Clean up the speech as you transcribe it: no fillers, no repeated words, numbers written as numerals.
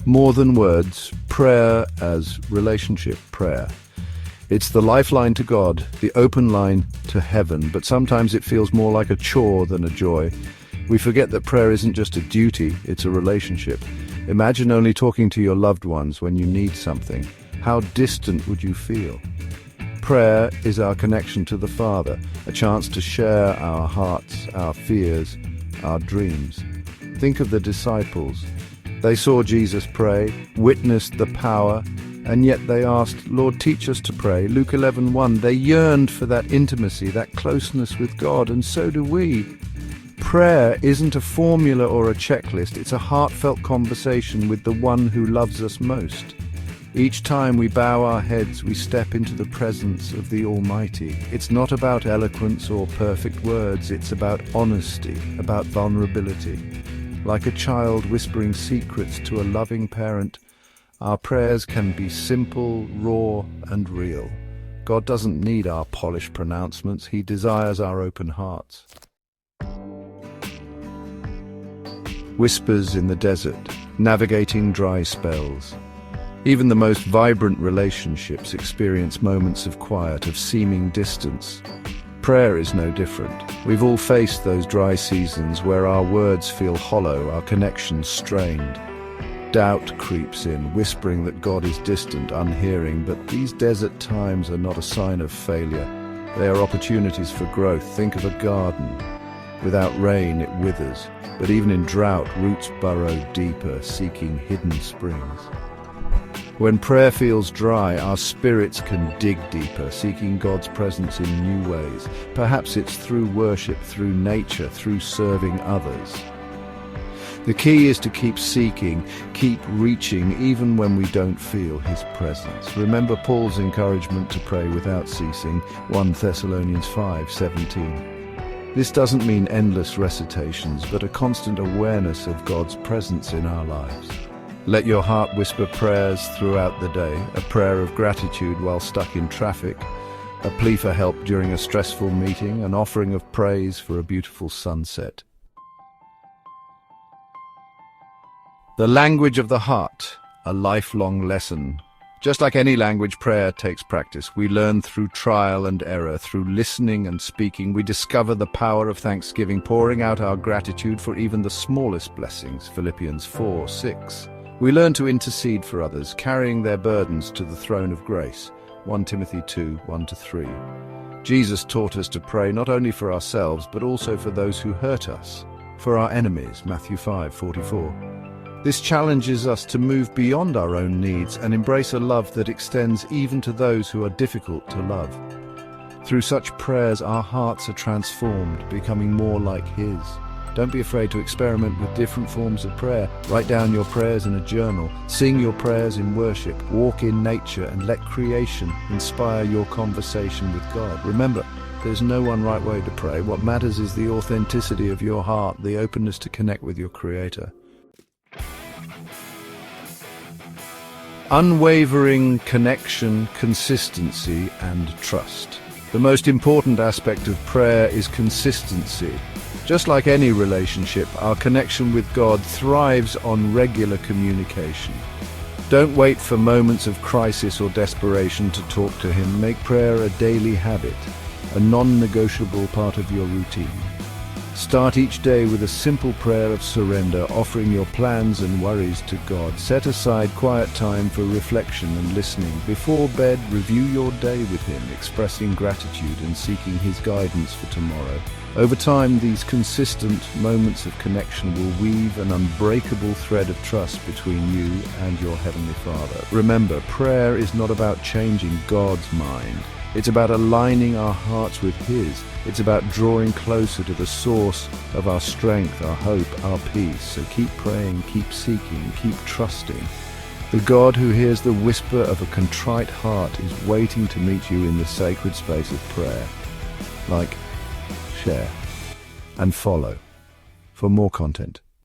More than words, prayer as relationship prayer. It's the lifeline to God, the open line to heaven, but sometimes it feels more like a chore than a joy. We forget that prayer isn't just a duty, it's a relationship. Imagine only talking to your loved ones when you need something. How distant would you feel? Prayer is our connection to the Father, a chance to share our hearts, our fears, our dreams. Think of the disciples. They saw Jesus pray, witnessed the power, and yet they asked, "Lord, teach us to pray." Luke 11:1. They yearned for that intimacy, that closeness with God, and so do we. Prayer isn't a formula or a checklist, it's a heartfelt conversation with the one who loves us most. Each time we bow our heads, we step into the presence of the Almighty. It's not about eloquence or perfect words, it's about honesty, about vulnerability. Like a child whispering secrets to a loving parent, our prayers can be simple, raw, and real. God doesn't need our polished pronouncements, He desires our open hearts. Whispers in the desert, navigating dry spells. Even the most vibrant relationships experience moments of quiet, of seeming distance. Prayer is no different. We've all faced those dry seasons where our words feel hollow, our connections strained. Doubt creeps in, whispering that God is distant, unhearing, but these desert times are not a sign of failure. They are opportunities for growth. Think of a garden. Without rain, it withers, but even in drought, roots burrow deeper, seeking hidden springs. When prayer feels dry, our spirits can dig deeper, seeking God's presence in new ways. Perhaps it's through worship, through nature, through serving others. The key is to keep seeking, keep reaching, even when we don't feel His presence. Remember Paul's encouragement to pray without ceasing, 1 Thessalonians 5:17. This doesn't mean endless recitations, but a constant awareness of God's presence in our lives. Let your heart whisper prayers throughout the day, a prayer of gratitude while stuck in traffic, a plea for help during a stressful meeting, an offering of praise for a beautiful sunset. The language of the heart, a lifelong lesson. Just like any language, prayer takes practice. We learn through trial and error, through listening and speaking. We discover the power of thanksgiving, pouring out our gratitude for even the smallest blessings, Philippians 4:6. We learn to intercede for others, carrying their burdens to the throne of grace, 1 Timothy 2:1-3. Jesus taught us to pray not only for ourselves, but also for those who hurt us, for our enemies, Matthew 5:44. This challenges us to move beyond our own needs and embrace a love that extends even to those who are difficult to love. Through such prayers, our hearts are transformed, becoming more like His. Don't be afraid to experiment with different forms of prayer. Write down your prayers in a journal. Sing your prayers in worship. Walk in nature and let creation inspire your conversation with God. Remember, there's no one right way to pray. What matters is the authenticity of your heart, the openness to connect with your Creator. Unwavering connection, consistency, and trust. The most important aspect of prayer is consistency. Just like any relationship, our connection with God thrives on regular communication. Don't wait for moments of crisis or desperation to talk to Him. Make prayer a daily habit, a non-negotiable part of your routine. Start each day with a simple prayer of surrender, offering your plans and worries to God. Set aside quiet time for reflection and listening. Before bed, review your day with Him, expressing gratitude and seeking His guidance for tomorrow. Over time, these consistent moments of connection will weave an unbreakable thread of trust between you and your Heavenly Father. Remember, prayer is not about changing God's mind. It's about aligning our hearts with His. It's about drawing closer to the source of our strength, our hope, our peace. So keep praying, keep seeking, keep trusting. The God who hears the whisper of a contrite heart is waiting to meet you in the sacred space of prayer. Like, share, and follow for more content.